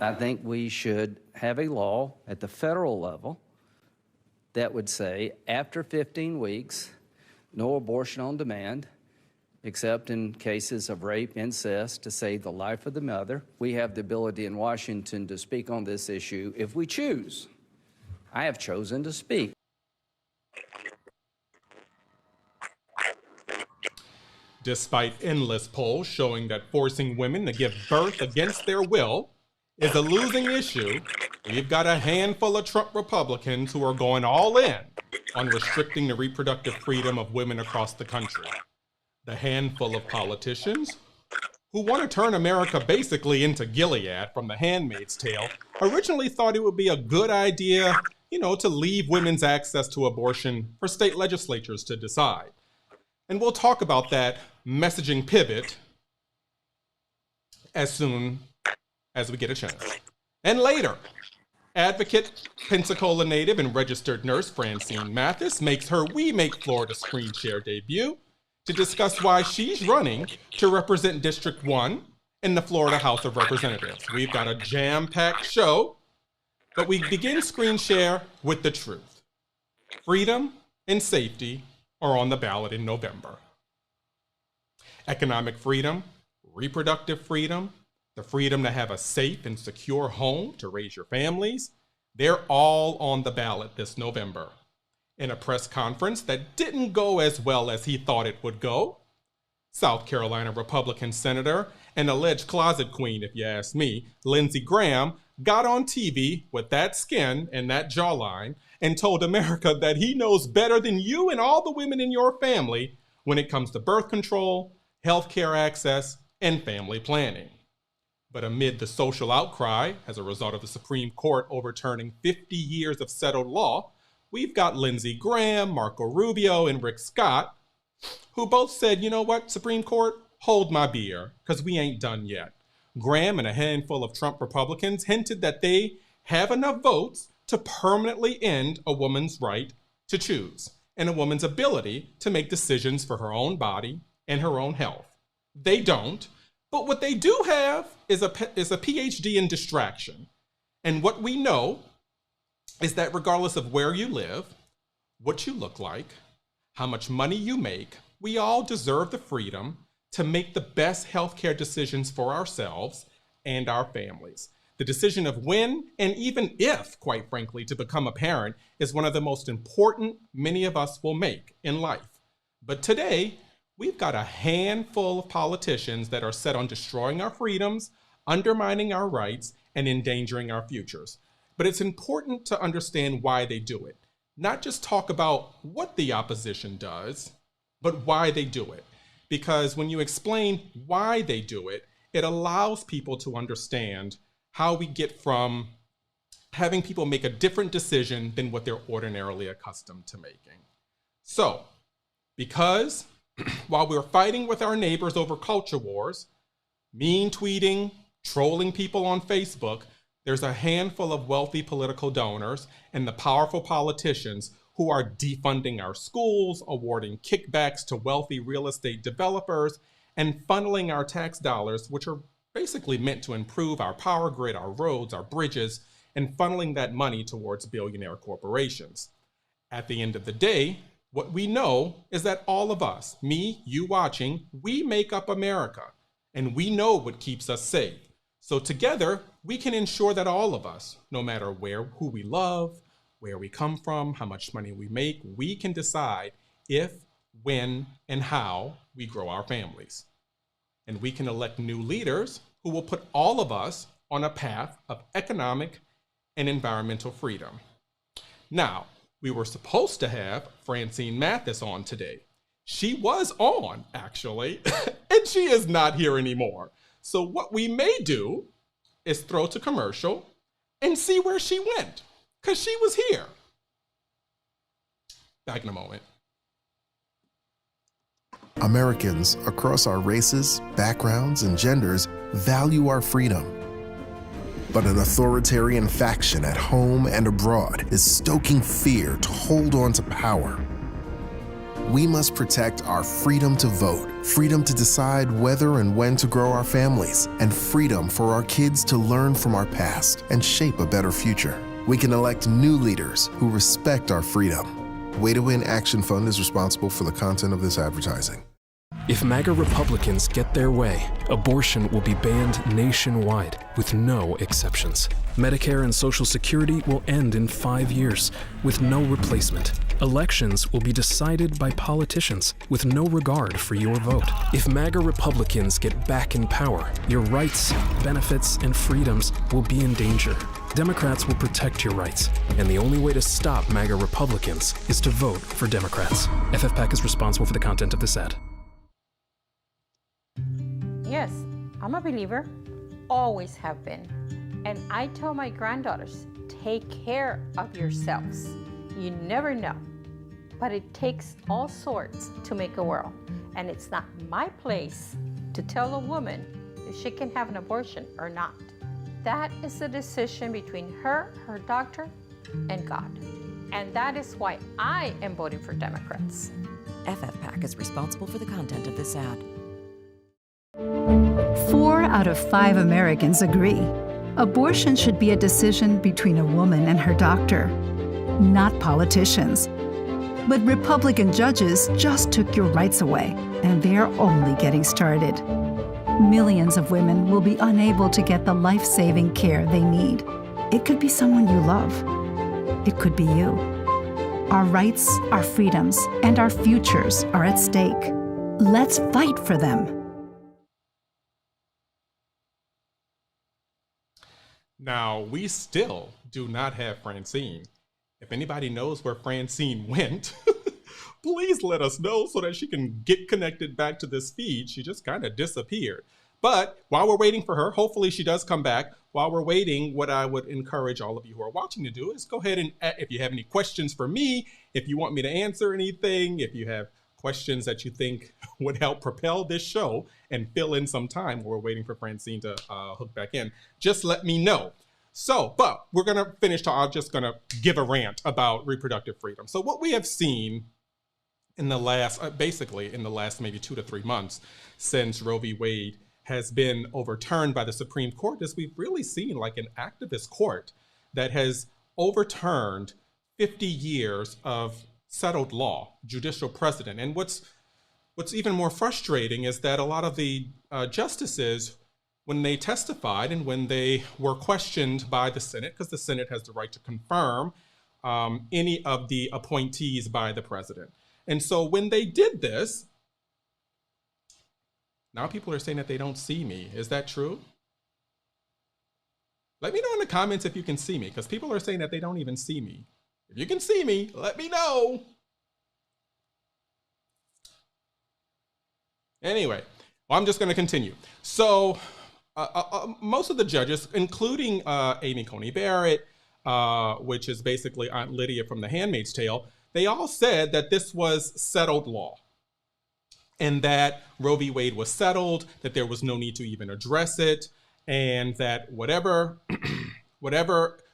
I think we should have a law at the federal level that would say after 15 weeks, no abortion on demand, except in cases of rape, incest, to save the life of the mother. We have the ability in Washington to speak on this issue if we choose. I have chosen to speak. Despite endless polls showing that forcing women to give birth against their will is a losing issue, we've got a handful of Trump Republicans who are going all in on restricting the reproductive freedom of women across the country. The handful of politicians who want to turn America basically into Gilead from The Handmaid's Tale originally thought it would be a good idea, to leave women's access to abortion for state legislatures to decide. And we'll talk about that messaging pivot as soon as we get a chance. And later, advocate, Pensacola native, and registered nurse Franscine Mathis makes her We Make Florida screen share debut to discuss why she's running to represent District 1 in the Florida House of Representatives. We've got a jam-packed show, but we begin screen share with the truth. Freedom and safety are on the ballot in November. Economic freedom, reproductive freedom, the freedom to have a safe and secure home to raise your families, they're all on the ballot this November. In a press conference that didn't go as well as he thought it would go, South Carolina Republican Senator and alleged closet queen, if you ask me, Lindsey Graham, got on TV with that skin and that jawline and told America that he knows better than you and all the women in your family when it comes to birth control, healthcare access, and family planning. But amid the social outcry as a result of the Supreme Court overturning 50 years of settled law, we've got Lindsey Graham, Marco Rubio, and Rick Scott, who both said, you know what, Supreme Court, hold my beer, because we ain't done yet. Graham and a handful of Trump Republicans hinted that they have enough votes to permanently end a woman's right to choose and a woman's ability to make decisions for her own body and her own health. They don't, but what they do have is a PhD in distraction. And what we know is that regardless of where you live, what you look like, how much money you make, we all deserve the freedom to make the best healthcare decisions for ourselves and our families. The decision of when and even if, quite frankly, to become a parent is one of the most important many of us will make in life. But today, we've got a handful of politicians that are set on destroying our freedoms, undermining our rights, and endangering our futures. But it's important to understand why they do it. Not just talk about what the opposition does, but why they do it. Because when you explain why they do it, it allows people to understand how we get from having people make a different decision than what they're ordinarily accustomed to making. So, because while we're fighting with our neighbors over culture wars, mean tweeting, trolling people on Facebook, there's a handful of wealthy political donors and the powerful politicians who are defunding our schools, awarding kickbacks to wealthy real estate developers, and funneling our tax dollars, which are basically meant to improve our power grid, our roads, our bridges, and funneling that money towards billionaire corporations. At the end of the day, what we know is that all of us, me, you watching, we make up America, and we know what keeps us safe. So together, we can ensure that all of us, no matter who we love, where we come from, how much money we make, we can decide if, when, and how we grow our families. And we can elect new leaders who will put all of us on a path of economic and environmental freedom. Now, we were supposed to have Franscine Mathis on today. She was on, actually, and she is not here anymore. So what we may do is throw to commercial and see where she went, because she was here. Back in a moment. Americans across our races, backgrounds, and genders value our freedom. But an authoritarian faction at home and abroad is stoking fear to hold on to power. we must protect our freedom to vote, freedom to decide whether and when to grow our families, and freedom for our kids to learn from our past and shape a better future. We can elect new leaders who respect our freedom. Way to Win Action Fund is responsible for the content of this advertising. If MAGA Republicans get their way, abortion will be banned nationwide with no exceptions. Medicare and Social Security will end in 5 years with no replacement. Elections will be decided by politicians with no regard for your vote. If MAGA Republicans get back in power, your rights, benefits, and freedoms will be in danger. Democrats will protect your rights, and the only way to stop MAGA Republicans is to vote for Democrats. FFPAC is responsible for the content of this ad. Yes, I'm a believer, always have been. And I tell my granddaughters, take care of yourselves. You never know. But it takes all sorts to make a world. And it's not my place to tell a woman if she can have an abortion or not. That is a decision between her, her doctor, and God. And that is why I am voting for Democrats. FFPAC is responsible for the content of this ad. 4 out of 5 Americans agree. Abortion should be a decision between a woman and her doctor, not politicians. But Republican judges just took your rights away, and they're only getting started. Millions of women will be unable to get the life-saving care they need. It could be someone you love. It could be you. Our rights, our freedoms, and our futures are at stake. Let's fight for them. Now, we still do not have Francine. If anybody knows where Francine went, please let us know so that she can get connected back to this feed. She just kind of disappeared. But while we're waiting for her, hopefully she does come back. While we're waiting, what I would encourage all of you who are watching to do is go ahead and, if you have any questions for me, if you want me to answer anything, if you have questions that you think would help propel this show and fill in some time while we're waiting for Francine to hook back in, just let me know. So, but we're going to finish. I'm just going to give a rant about reproductive freedom. So what we have seen in the last, basically in the last maybe 2 to 3 months since Roe v. Wade has been overturned by the Supreme Court is we've really seen like an activist court that has overturned 50 years of settled law, judicial precedent. And what's even more frustrating is that a lot of the justices, when they testified and when they were questioned by the Senate, because the Senate has the right to confirm any of the appointees by the president. And so when they did this, now people are saying that they don't see me. Is that true? Let me know in the comments if you can see me, because people are saying that they don't even see me. If you can see me, let me know. Anyway, well, I'm just going to continue. So most of the judges, including Amy Coney Barrett, which is basically Aunt Lydia from The Handmaid's Tale, they all said that this was settled law and that Roe v. Wade was settled, that there was no need to even address it, and that whatever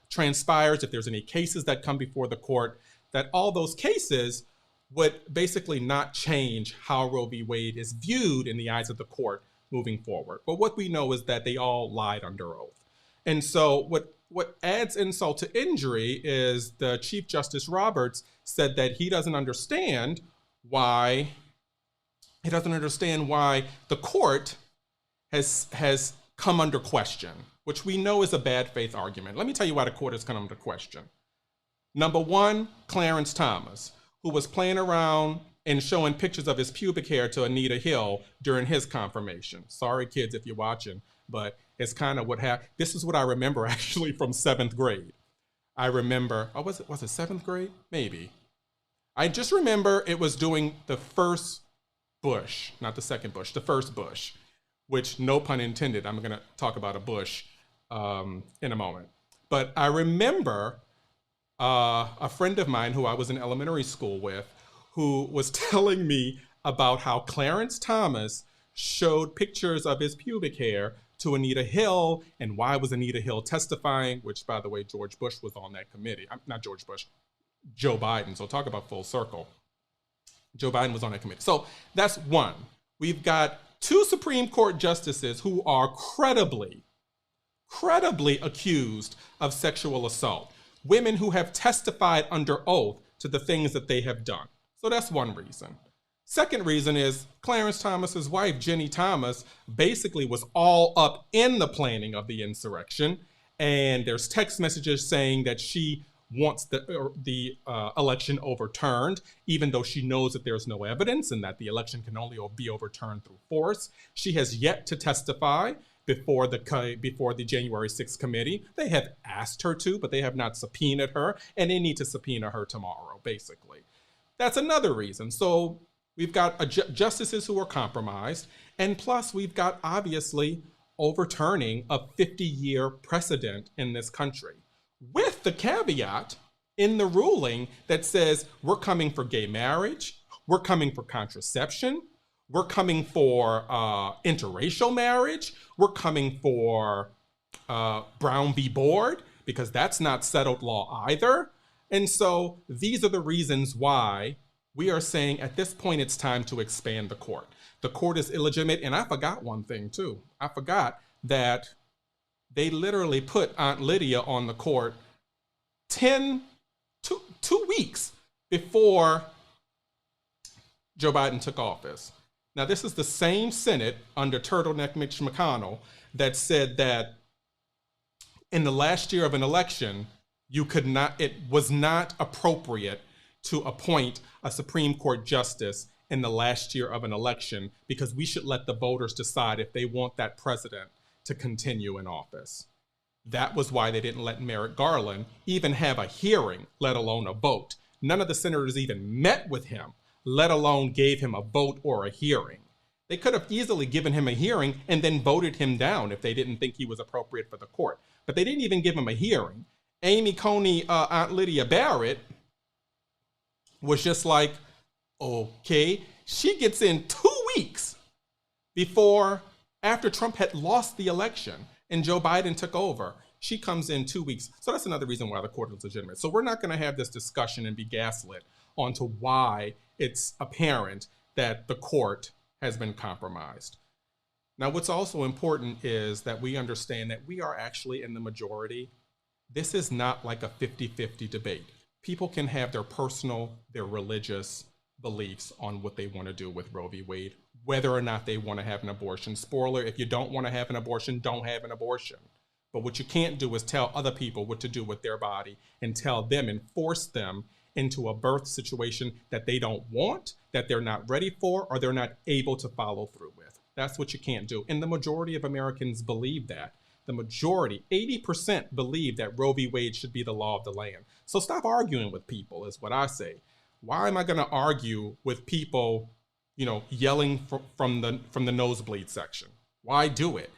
transpires, if there's any cases that come before the court, that all those cases would basically not change how Roe v. Wade is viewed in the eyes of the court moving forward. But what we know is that they all lied under oath. And so what adds insult to injury is the Chief Justice Roberts said that he doesn't understand why the court has come under question, which we know is a bad faith argument. Let me tell you why the court has come under question. Number one, Clarence Thomas, who was playing around and showing pictures of his pubic hair to Anita Hill during his confirmation. Sorry, kids, if you're watching, but it's kind of what happened. This is what I remember actually from 7th grade. I remember, was it 7th grade? Maybe. I just remember it was doing the first Bush, not the second Bush, the first Bush, which, no pun intended, I'm going to talk about a Bush in a moment. But I remember a friend of mine who I was in elementary school with, who was telling me about how Clarence Thomas showed pictures of his pubic hair to Anita Hill, and why was Anita Hill testifying, which, by the way, George Bush was on that committee. Not George Bush, Joe Biden. So talk about full circle. Joe Biden was on that committee. So that's one. We've got 2 Supreme Court justices who are credibly accused of sexual assault. Women who have testified under oath to the things that they have done. So that's one reason. Second reason is Clarence Thomas's wife, Jenny Thomas, basically was all up in the planning of the insurrection. And there's text messages saying that she wants the election overturned, even though she knows that there's no evidence and that the election can only be overturned through force. She has yet to testify before the January 6th committee. They have asked her to, but they have not subpoenaed her, and they need to subpoena her tomorrow, basically. That's another reason. So we've got justices who are compromised, and plus we've got obviously overturning a 50-year precedent in this country, with the caveat in the ruling that says we're coming for gay marriage, we're coming for contraception, we're coming for interracial marriage, we're coming for Brown v. Board, because that's not settled law either. And so these are the reasons why we are saying at this point it's time to expand the court. The court is illegitimate, and I forgot one thing too. I forgot that they literally put Aunt Lydia on the court 2 weeks before Joe Biden took office. Now, this is the same Senate under Turtleneck Mitch McConnell that said that in the last year of an election, it was not appropriate to appoint a Supreme Court justice in the last year of an election because we should let the voters decide if they want that president to continue in office. That was why they didn't let Merrick Garland even have a hearing, let alone a vote. None of the senators even met with him, let alone gave him a vote or a hearing. They could have easily given him a hearing and then voted him down if they didn't think he was appropriate for the court. But they didn't even give him a hearing. Amy Coney, Aunt Lydia Barrett, was just like, okay. She gets in 2 weeks after Trump had lost the election and Joe Biden took over. She comes in 2 weeks. So that's another reason why the court is legitimate. So we're not going to have this discussion and be gaslit onto why it's apparent that the court has been compromised. Now, what's also important is that we understand that we are actually in the majority. This is not like a 50-50 debate. People can have their personal, their religious beliefs on what they want to do with Roe v. Wade, whether or not they want to have an abortion. Spoiler, if you don't want to have an abortion, don't have an abortion. But what you can't do is tell other people what to do with their body and tell them and force them into a birth situation that they don't want, that they're not ready for, or they're not able to follow through with. That's what you can't do. And the majority of Americans believe that. The majority, 80%, believe that Roe v. Wade should be the law of the land. So stop arguing with people, is what I say. Why am I going to argue with people, yelling from the nosebleed section? Why do it?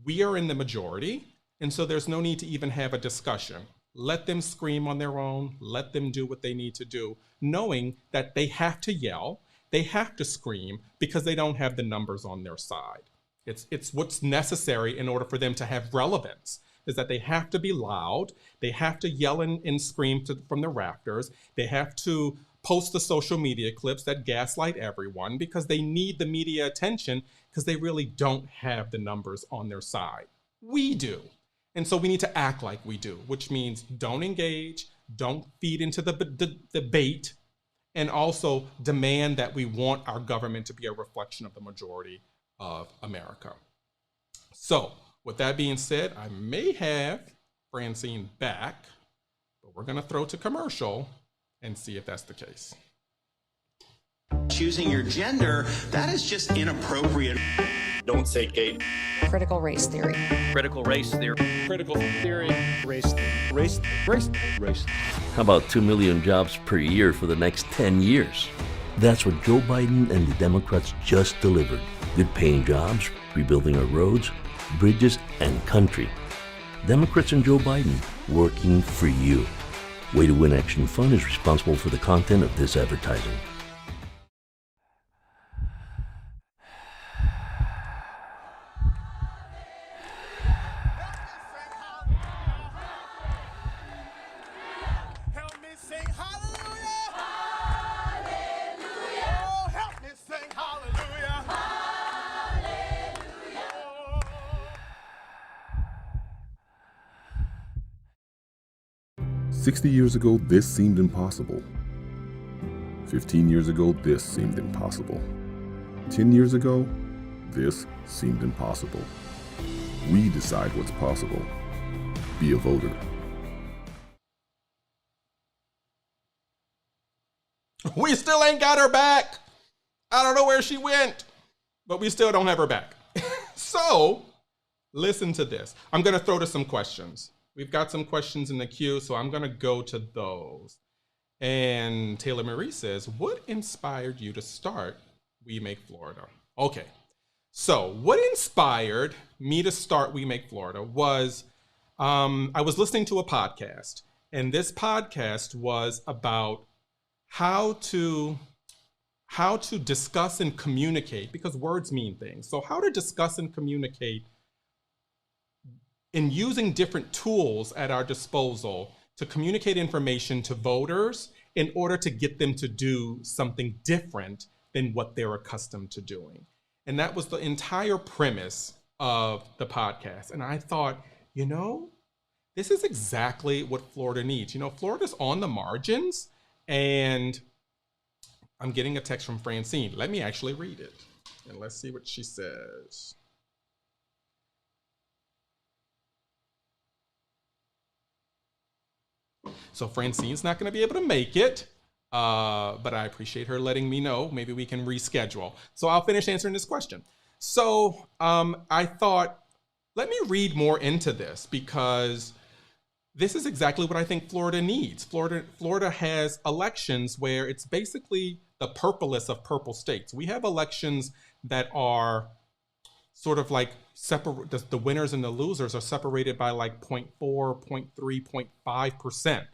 We are in the majority, and so there's no need to even have a discussion. Let them scream on their own. Let them do what they need to do, knowing that they have to yell, they have to scream because they don't have the numbers on their side. It's what's necessary in order for them to have relevance, is that they have to be loud, they have to yell and scream from the rafters, they have to post the social media clips that gaslight everyone because they need the media attention because they really don't have the numbers on their side. We do. And so we need to act like we do, which means don't engage, don't feed into the debate, and also demand that we want our government to be a reflection of the majority of America. So with that being said, I may have Francine back, but we're going to throw to commercial and see if that's the case. Choosing your gender, that is just inappropriate. Don't say gay. Critical race theory. Critical race theory. Critical theory. Race. How about 2 million jobs per year for the next 10 years? That's what Joe Biden and the Democrats just delivered. Good-paying jobs, rebuilding our roads, bridges, and country. Democrats and Joe Biden working for you. Way to Win Action Fund is responsible for the content of this advertising. Help me sing hallelujah! Hallelujah! 60 years ago, this seemed impossible. 15 years ago, this seemed impossible. 10 years ago, this seemed impossible. We decide what's possible. Be a voter. We still ain't got her back. I don't know where she went, but we still don't have her back. So, listen to this. I'm going to throw to some questions. We've got some questions in the queue, so I'm going to go to those. And Taylor Marie says, what inspired you to start We Make Florida? Okay, so what inspired me to start We Make Florida was I was listening to a podcast, and this podcast was about how to discuss and communicate, because words mean things. So how to discuss and communicate in using different tools at our disposal to communicate information to voters in order to get them to do something different than what they're accustomed to doing. And that was the entire premise of the podcast. And I thought, this is exactly what Florida needs. Florida's on the margins, and I'm getting a text from Francine. Let me actually read it, and let's see what she says. So Francine's not going to be able to make it, but I appreciate her letting me know. Maybe we can reschedule. So I'll finish answering this question. So I thought, let me read more into this, because this is exactly what I think Florida needs. Florida has elections where it's basically the purplest of purple states. We have elections that are sort of like separate. The winners and the losers are separated by like 0.4, 0.3, 0.5%.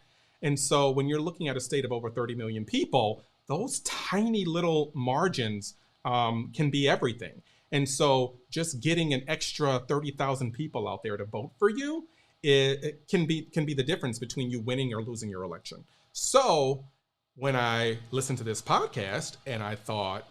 And so when you're looking at a state of over 30 million people, those tiny little margins can be everything. And so just getting an extra 30,000 people out there to vote for you, it can be the difference between you winning or losing your election. So when I listened to this podcast, and I thought,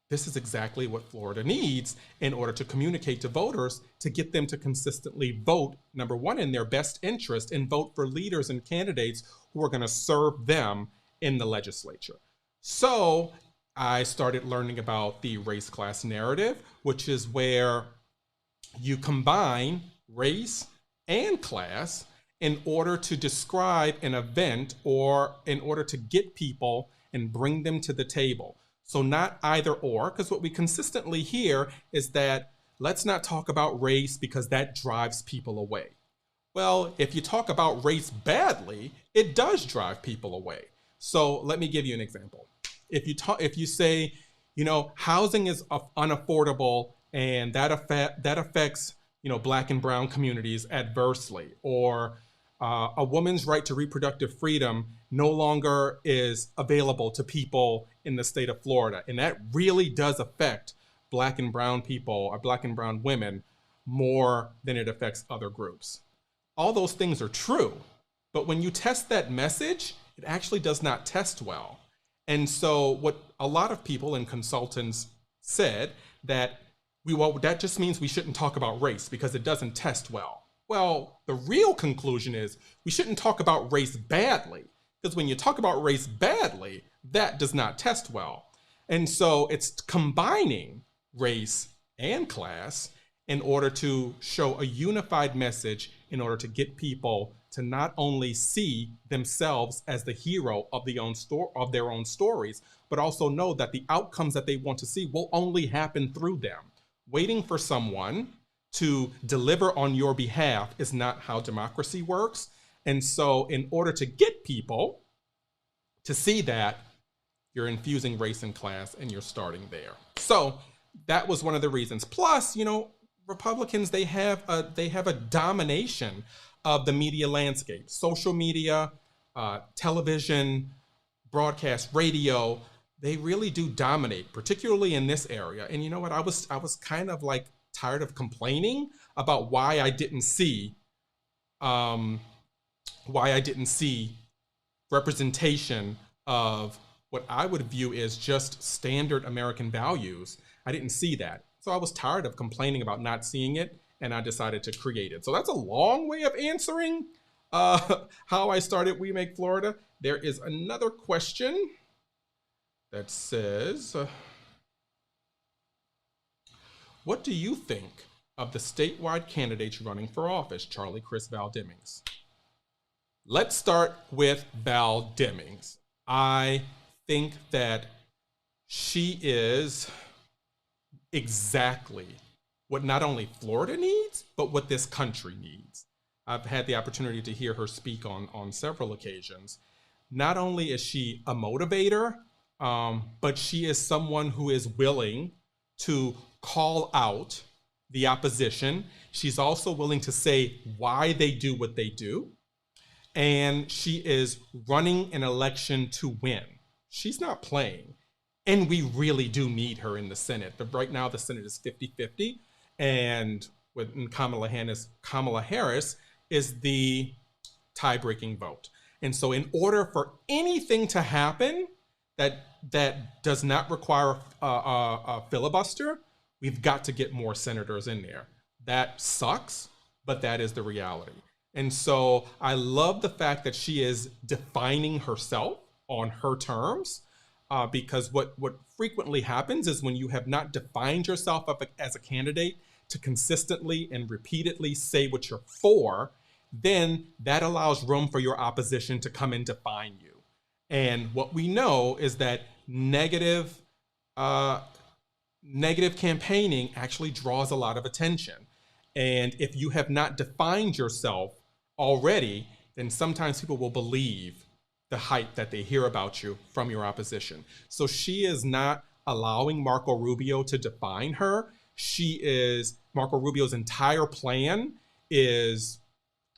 this is exactly what Florida needs in order to communicate to voters, to get them to consistently vote, number one, in their best interest, and vote for leaders and candidates who are going to serve them in the legislature. So I started learning about the race class narrative, which is where you combine race and class in order to describe an event, or in order to get people and bring them to the table. So not either or, because what we consistently hear is that let's not talk about race because that drives people away. Well, if you talk about race badly, it does drive people away. So let me give you an example. If you say, housing is unaffordable and that affects Black and brown communities adversely, or a woman's right to reproductive freedom no longer is available to people in the state of Florida, and that really does affect Black and brown people, or Black and brown women, more than it affects other groups. All those things are true, but when you test that message, it actually does not test well. And so what a lot of people and consultants said, that that just means we shouldn't talk about race because it doesn't test well. Well, the real conclusion is we shouldn't talk about race badly, because when you talk about race badly, that does not test well. And so it's combining race and class in order to show a unified message, in order to get people to not only see themselves as the hero of their own stories, but also know that the outcomes that they want to see will only happen through them. Waiting for someone to deliver on your behalf is not how democracy works. And so in order to get people to see that, you're infusing race and class, and you're starting there. So that was one of the reasons. Plus, Republicans, they have a domination of the media landscape, social media, television, broadcast, radio. They really do dominate, particularly in this area. And you know what? I was kind of like tired of complaining about why I didn't see representation of what I would view as just standard American values. I didn't see that. So I was tired of complaining about not seeing it, and I decided to create it. So that's a long way of answering how I started We Make Florida. There is another question that says, what do you think of the statewide candidates running for office, Charlie Crist, Val Demings? Let's start with Val Demings. I think that she is exactly what not only Florida needs, but what this country needs. I've had the opportunity to hear her speak on several occasions. Not only is she a motivator, but she is someone who is willing to call out the opposition. She's also willing to say why they do what they do. And she is running an election to win. She's not playing. And we really do need her in the Senate. But right now, the Senate is 50-50. And Kamala Harris is the tie-breaking vote. And so in order for anything to happen that does not require a filibuster, we've got to get more senators in there. That sucks, but that is the reality. And so I love the fact that she is defining herself on her terms, because what frequently happens is when you have not defined yourself as a candidate to consistently and repeatedly say what you're for, then that allows room for your opposition to come and define you. And what we know is that negative campaigning actually draws a lot of attention. And if you have not defined yourself already, then sometimes people will believe the hype that they hear about you from your opposition. So she is not allowing Marco Rubio to define her. Marco Rubio's entire plan is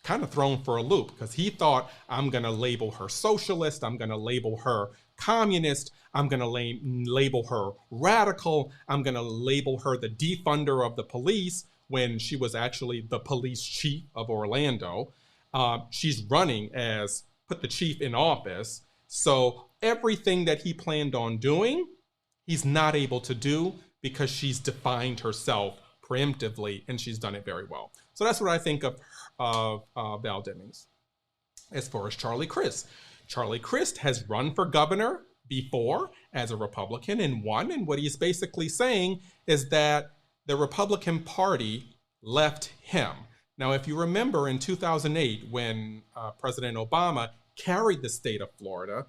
kind of thrown for a loop, because he thought, I'm going to label her socialist, I'm going to label her communist, I'm going to label her radical, I'm going to label her the defunder of the police, when she was actually the police chief of Orlando. She's running as put the chief in office. So everything that he planned on doing, he's not able to do because she's defined herself preemptively, and she's done it very well. So that's what I think of Val Demings. As far as Charlie Crist has run for governor before as a Republican and won. And what he's basically saying is that the Republican Party left him. Now, if you remember in 2008, when President Obama carried the state of Florida,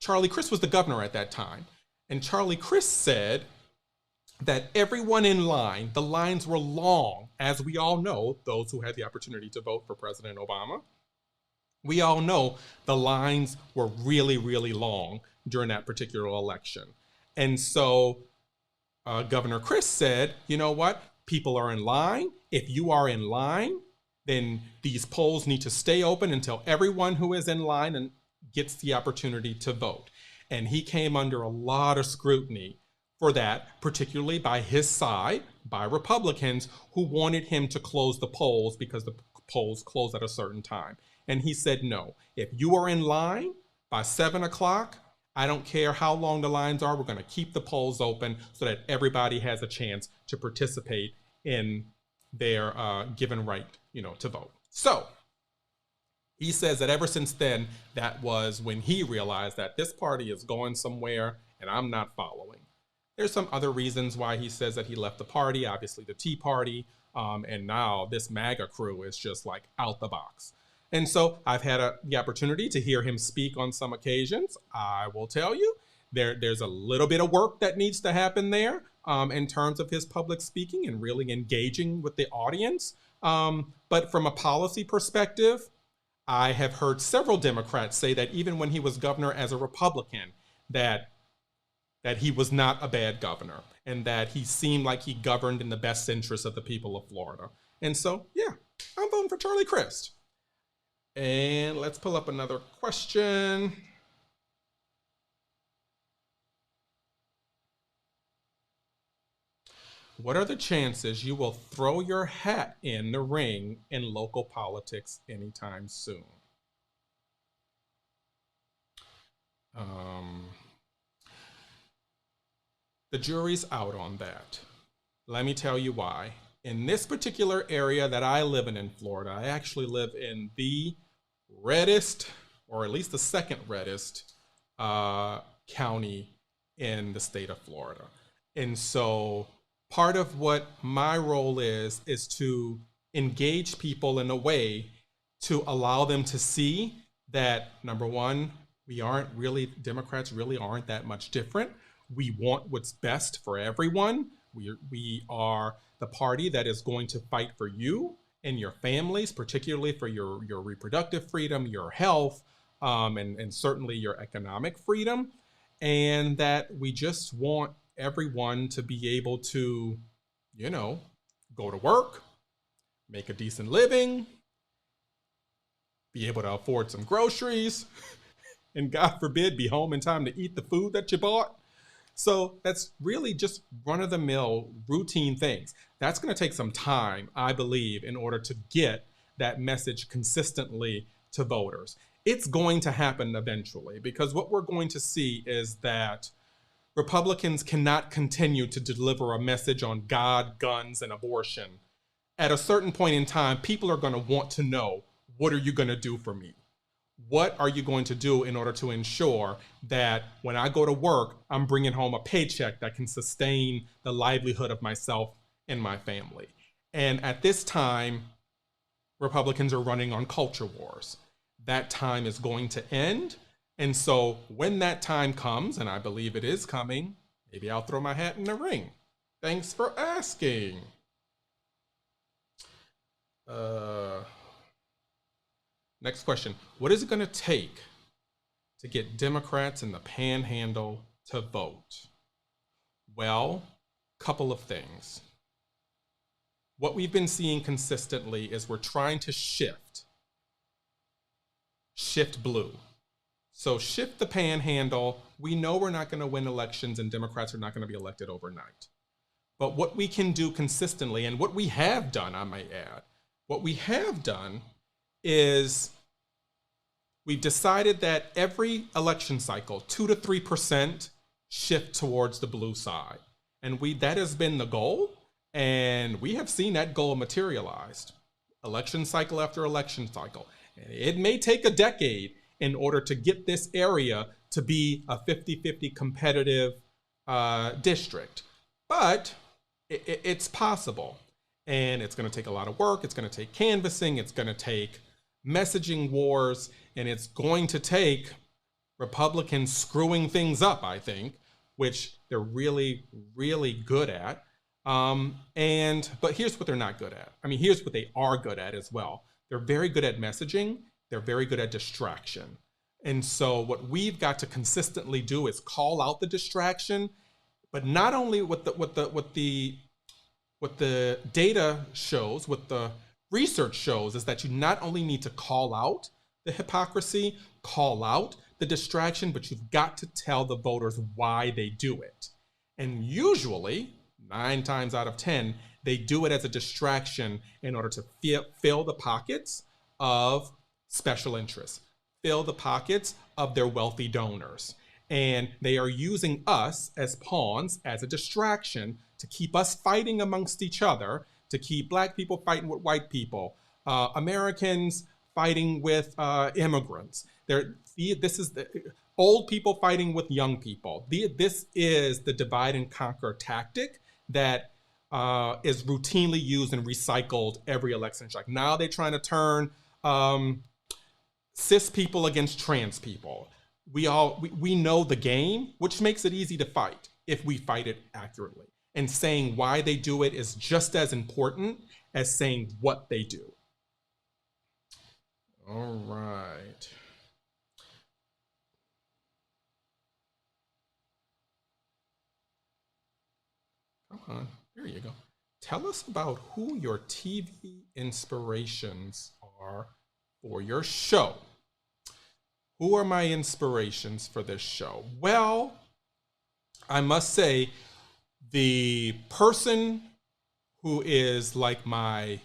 Charlie Crist was the governor at that time. And Charlie Crist said that everyone in line, the lines were long, as we all know, those who had the opportunity to vote for President Obama, we all know the lines were really, really long during that particular election. And so Governor Crist said, you know what? People are in line. If you are in line, then these polls need to stay open until everyone who is in line and gets the opportunity to vote. And he came under a lot of scrutiny for that, particularly by his side, by Republicans who wanted him to close the polls because the polls close at a certain time. And he said, no, if you are in line by 7 o'clock, I don't care how long the lines are, we're going to keep the polls open so that everybody has a chance to participate in their given right, to vote. So he says that ever since then, that was when he realized that this party is going somewhere and I'm not following. There's some other reasons why he says that he left the party, obviously the Tea Party, and now this MAGA crew is just like out the box. And so I've had the opportunity to hear him speak on some occasions. I will tell you, there's a little bit of work that needs to happen there in terms of his public speaking and really engaging with the audience. But from a policy perspective, I have heard several Democrats say that even when he was governor as a Republican, that he was not a bad governor and that he seemed like he governed in the best interest of the people of Florida. And so, yeah, I'm voting for Charlie Crist. And let's pull up another question. What are the chances you will throw your hat in the ring in local politics anytime soon? The jury's out on that. Let me tell you why. in this particular area that I live in Florida, I actually live in the reddest, or at least the second reddest county in the state of Florida. And so part of what my role is to engage people in a way to allow them to see that, number one, Democrats really aren't that much different. We want what's best for everyone. We are the party that is going to fight for you and your families, particularly for your reproductive freedom, your health, and certainly your economic freedom. And that we just want everyone to be able to, go to work, make a decent living, be able to afford some groceries, and God forbid, be home in time to eat the food that you bought. So that's really just run-of-the-mill routine things. That's going to take some time, I believe, in order to get that message consistently to voters. It's going to happen eventually, because what we're going to see is that Republicans cannot continue to deliver a message on God, guns, and abortion. At a certain point in time, people are going to want to know, what are you going to do for me? What are you going to do in order to ensure that when I go to work, I'm bringing home a paycheck that can sustain the livelihood of myself and my family? And at this time, Republicans are running on culture wars. That time is going to end. And so when that time comes, and I believe it is coming, maybe I'll throw my hat in the ring. Thanks for asking. Next question. What is it going to take to get Democrats in the panhandle to vote? Well, couple of things. What we've been seeing consistently is we're trying to shift blue. So shift the panhandle. We know we're not going to win elections and Democrats are not going to be elected overnight. But what we can do consistently, and what we have done, I might add, what we have done is we've decided that every election cycle, 2 to 3% shift towards the blue side. And that has been the goal. And we have seen that goal materialized election cycle after election cycle. It may take a decade in order to get this area to be a 50-50 competitive district. But it's possible. And it's going to take a lot of work. It's going to take canvassing. It's going to take messaging wars. And it's going to take Republicans screwing things up, I think, which they're really, really good at. But here's what they're not good at. I mean, here's what they are good at as well. They're very good at messaging. They're very good at distraction. And so what we've got to consistently do is call out the distraction, but not only what the data shows, what the research shows is that you not only need to call out the hypocrisy, call out the distraction, but you've got to tell the voters why they do it. And usually, 9 times out of 10, they do it as a distraction in order to fill the pockets of special interests, fill the pockets of their wealthy donors. And they are using us as pawns, as a distraction, to keep us fighting amongst each other, to keep Black people fighting with white people, Americans fighting with immigrants. This is the old people fighting with young people. This is the divide and conquer tactic that is routinely used and recycled every election cycle. Now they're trying to turn cis people against trans people. We know the game, which makes it easy to fight if we fight it accurately. And saying why they do it is just as important as saying what they do. All right. Come on, there you go. Tell us about who your TV inspirations are for your show. Who are my inspirations for this show? Well, I must say, the person who is like my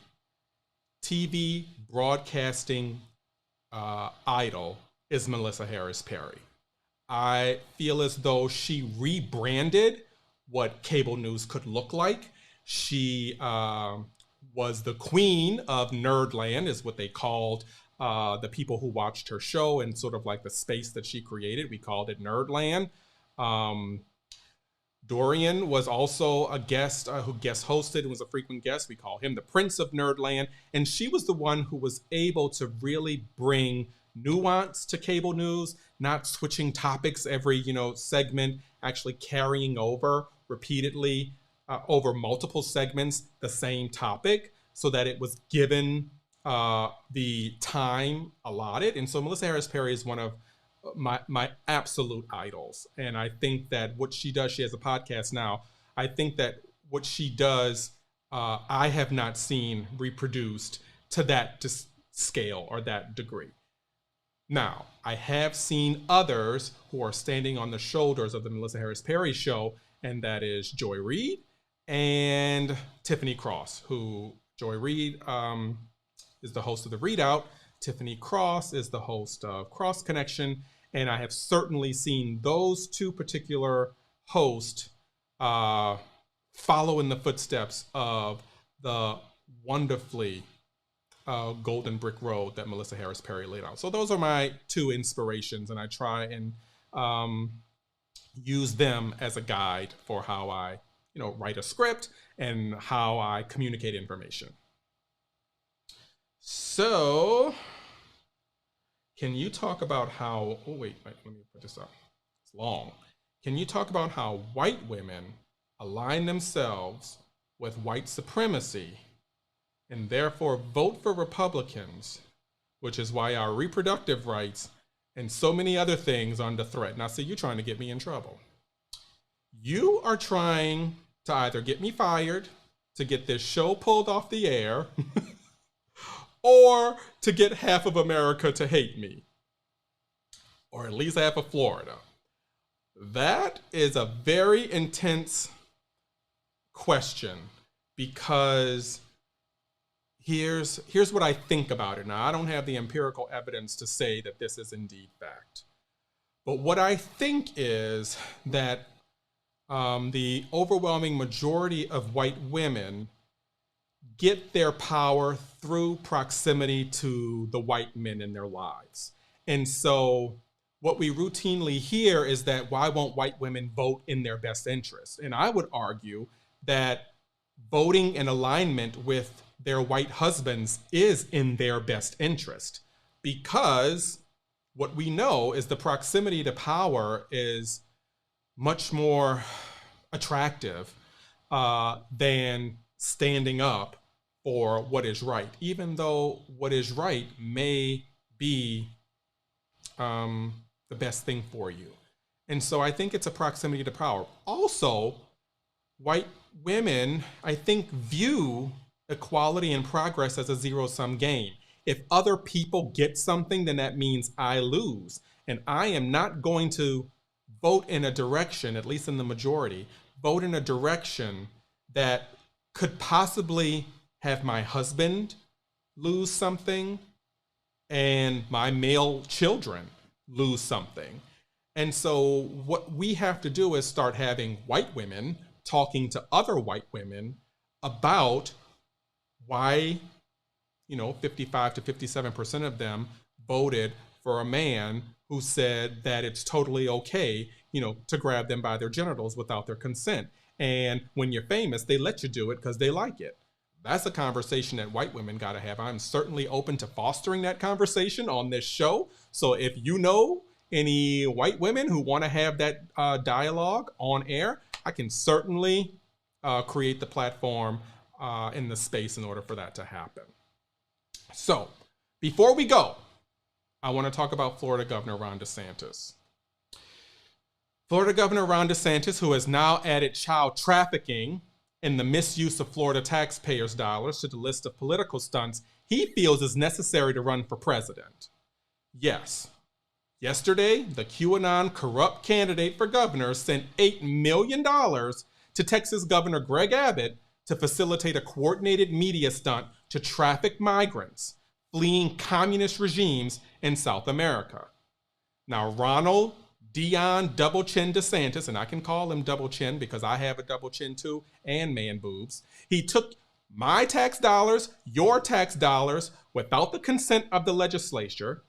TV broadcasting idol is Melissa Harris Perry. I feel as though she rebranded what cable news could look like. She was the queen of Nerdland, is what they called the people who watched her show, and sort of like the space that she created. We called it Nerdland. Dorian was also a guest who guest hosted and was a frequent guest. We call him the Prince of Nerdland. And she was the one who was able to really bring nuance to cable news, not switching topics every, segment, actually carrying over repeatedly over multiple segments the same topic so that it was given the time allotted. And so Melissa Harris Perry is one of my absolute idols. And I think that what she does, she has a podcast now. I think that what she does, I have not seen reproduced to that scale or that degree. Now, I have seen others who are standing on the shoulders of the Melissa Harris Perry show, and that is Joy Reid and Tiffany Cross, who Joy Reid is the host of The Readout. Tiffany Cross is the host of Cross Connection, and I have certainly seen those two particular hosts follow in the footsteps of the wonderfully golden brick road that Melissa Harris Perry laid out. So those are my two inspirations, and I try and use them as a guide for how I, write a script and how I communicate information. So, can you talk about how, let me put this up. It's long. Can you talk about how white women align themselves with white supremacy and therefore vote for Republicans, which is why our reproductive rights and so many other things are under threat? Now, see, you're trying to get me in trouble. You are trying to either get me fired, to get this show pulled off the air, or to get half of America to hate me, or at least half of Florida. That is a very intense question, because here's what I think about it. Now, I don't have the empirical evidence to say that this is indeed fact, but what I think is that the overwhelming majority of white women get their power through proximity to the white men in their lives. And so what we routinely hear is that, why won't white women vote in their best interest? And I would argue that voting in alignment with their white husbands is in their best interest, because what we know is the proximity to power is much more attractive than standing up for what is right, even though what is right may be the best thing for you. And so I think it's a proximity to power. Also, white women, I think, view equality and progress as a zero-sum game. If other people get something, then that means I lose. And I am not going to vote in a direction, at least in the majority, vote in a direction that could possibly have my husband lose something and my male children lose something. And so what we have to do is start having white women talking to other white women about why, 55 to 57% of them voted for a man who said that it's totally okay, to grab them by their genitals without their consent. And when you're famous, they let you do it because they like it. That's a conversation that white women got to have. I'm certainly open to fostering that conversation on this show. So if you know any white women who want to have that dialogue on air, I can certainly create the platform in the space in order for that to happen. So before we go, I want to talk about Florida Governor Ron DeSantis. Florida Governor Ron DeSantis, who has now added child trafficking and the misuse of Florida taxpayers' dollars to the list of political stunts he feels is necessary to run for president. Yes, yesterday, the QAnon corrupt candidate for governor sent $8 million to Texas Governor Greg Abbott to facilitate a coordinated media stunt to traffic migrants fleeing communist regimes in South America. Now, Ronald Dion Double Chin DeSantis, and I can call him Double Chin because I have a double chin too, and man boobs. He took my tax dollars, your tax dollars, without the consent of the legislature,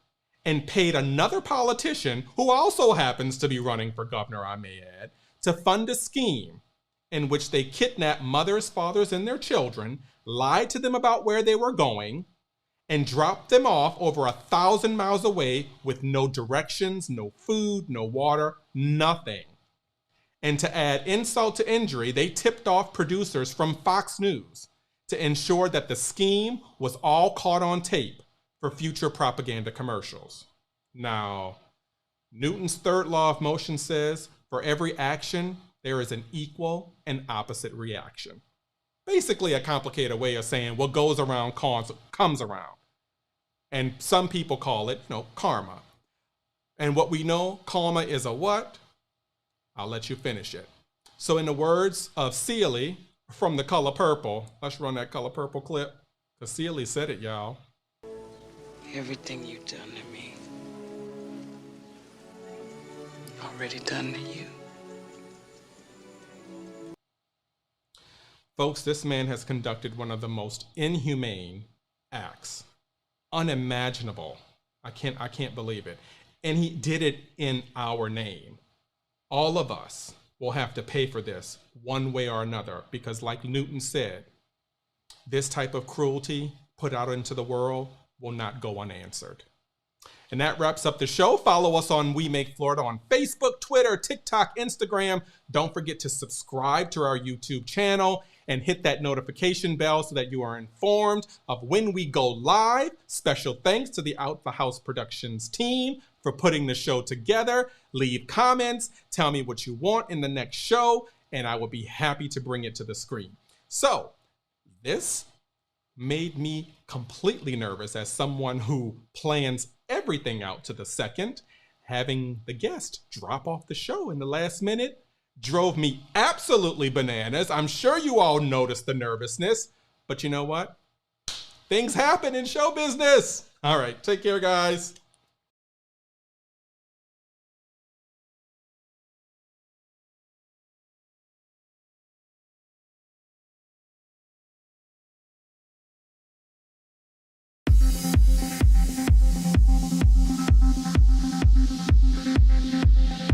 and paid another politician, who also happens to be running for governor, I may add, to fund a scheme in which they kidnapped mothers, fathers, and their children, lied to them about where they were going, and dropped them off over 1,000 miles away with no directions, no food, no water, nothing. And to add insult to injury, they tipped off producers from Fox News to ensure that the scheme was all caught on tape for future propaganda commercials. Now, Newton's third law of motion says, for every action, there is an equal and opposite reaction. Basically a complicated way of saying what goes around comes around. And some people call it, karma. And what we know, karma is a what? I'll let you finish it. So in the words of Celie from The Color Purple, let's run that Color Purple clip, because Celie said it, y'all. Everything you've done to me, already done to you. Folks, this man has conducted one of the most inhumane acts, unimaginable. I can't believe it. And he did it in our name. All of us will have to pay for this one way or another, because like Newton said, this type of cruelty put out into the world will not go unanswered. And that wraps up the show. Follow us on We Make Florida on Facebook, Twitter, TikTok, Instagram. Don't forget to subscribe to our YouTube channel and hit that notification bell so that you are informed of when we go live. Special thanks to the Out the House Productions team for putting the show together. Leave comments, tell me what you want in the next show, and I will be happy to bring it to the screen. So, this made me completely nervous as someone who plans everything out to the second. Having the guest drop off the show in the last minute drove me absolutely bananas. I'm sure you all noticed the nervousness, but you know what? Things happen in show business. All right, take care, guys.